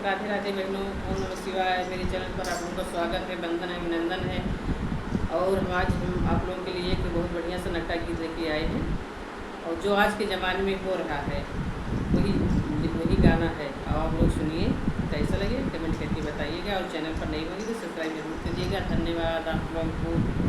राधे राधे बहनों, ओम नमः शिवाय। मेरे चैनल पर आप लोगों का स्वागत है, बंधन है, अभिनंदन है। और आज हम आप लोगों के लिए एक बहुत बढ़िया सा नट्टा गीत लेके आए हैं और जो आज के ज़माने में हो रहा है वही वही गाना है। और आप लोग सुनिए, कैसा लगे कमेंट करके बताइएगा और चैनल पर नई होगी तो सब्सक्राइब जरूर करिएगा। धन्यवाद आप लोगों को।